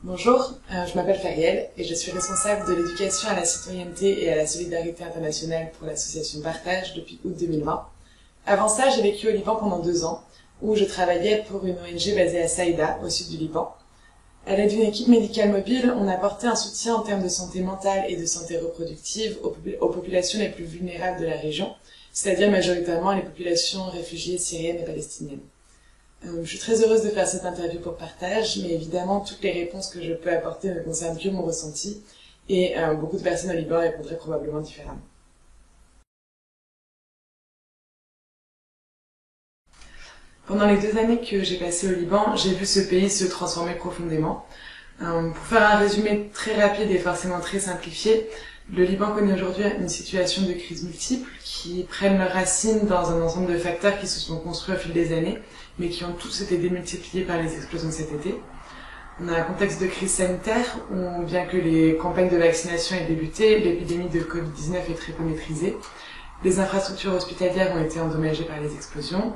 Bonjour, je m'appelle Fariel et je suis responsable de l'éducation à la citoyenneté et à la solidarité internationale pour l'association Partage depuis août 2020. Avant ça, j'ai vécu au Liban pendant 2 ans, où je travaillais pour une ONG basée à Saïda, au sud du Liban. À l'aide d'une équipe médicale mobile, on apportait un soutien en termes de santé mentale et de santé reproductive aux populations les plus vulnérables de la région, c'est-à-dire majoritairement les populations réfugiées syriennes et palestiniennes. Je suis très heureuse de faire cette interview pour Partage, mais évidemment, toutes les réponses que je peux apporter ne concernent que mon ressenti, et beaucoup de personnes au Liban répondraient probablement différemment. Pendant les 2 années que j'ai passées au Liban, j'ai vu ce pays se transformer profondément. Pour faire un résumé très rapide et forcément très simplifié, le Liban connaît aujourd'hui une situation de crise multiple qui prennent leurs racines dans un ensemble de facteurs qui se sont construits au fil des années, mais qui ont tous été démultipliés par les explosions de cet été. On a un contexte de crise sanitaire où, bien que les campagnes de vaccination aient débuté, l'épidémie de Covid-19 est très peu maîtrisée. Les infrastructures hospitalières ont été endommagées par les explosions.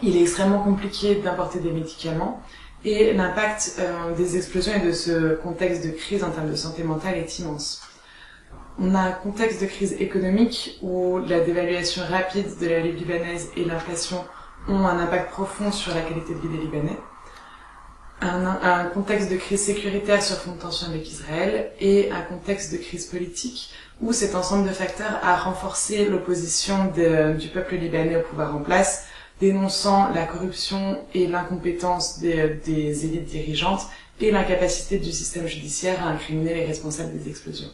Il est extrêmement compliqué d'importer des médicaments et l'impact des explosions et de ce contexte de crise en termes de santé mentale est immense. On a un contexte de crise économique où la dévaluation rapide de la livre libanaise et l'inflation ont un impact profond sur la qualité de vie des Libanais. Un contexte de crise sécuritaire sur fond de tension avec Israël et un contexte de crise politique où cet ensemble de facteurs a renforcé l'opposition du peuple libanais au pouvoir en place, dénonçant la corruption et l'incompétence des élites dirigeantes et l'incapacité du système judiciaire à incriminer les responsables des explosions.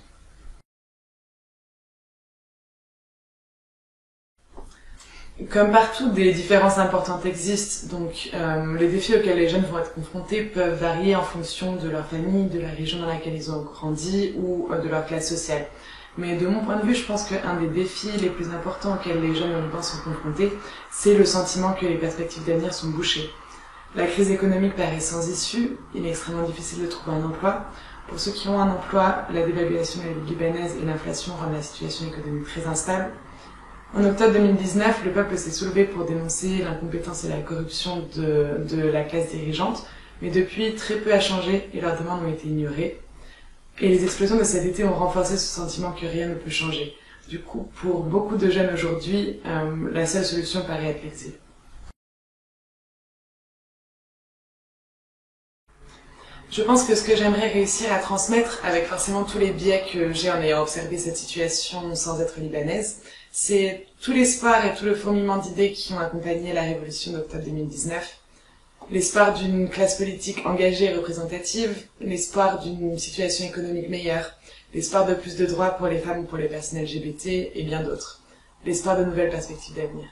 Comme partout, des différences importantes existent, donc les défis auxquels les jeunes vont être confrontés peuvent varier en fonction de leur famille, de la région dans laquelle ils ont grandi ou de leur classe sociale. Mais de mon point de vue, je pense qu'un des défis les plus importants auxquels les jeunes au Liban sont confrontés, c'est le sentiment que les perspectives d'avenir sont bouchées. La crise économique paraît sans issue, il est extrêmement difficile de trouver un emploi. Pour ceux qui ont un emploi, la dévaluation de la livre libanaise et l'inflation rendent la situation économique très instable. En octobre 2019, le peuple s'est soulevé pour dénoncer l'incompétence et la corruption de la classe dirigeante, mais depuis, très peu a changé et leurs demandes ont été ignorées. Et les explosions de cet été ont renforcé ce sentiment que rien ne peut changer. Du coup, pour beaucoup de jeunes aujourd'hui, la seule solution paraît être l'exil. Je pense que ce que j'aimerais réussir à transmettre, avec forcément tous les biais que j'ai en ayant observé cette situation sans être libanaise, c'est tout l'espoir et tout le fourmillement d'idées qui ont accompagné la révolution d'octobre 2019. L'espoir d'une classe politique engagée et représentative, l'espoir d'une situation économique meilleure, l'espoir de plus de droits pour les femmes ou pour les personnes LGBT et bien d'autres. L'espoir de nouvelles perspectives d'avenir.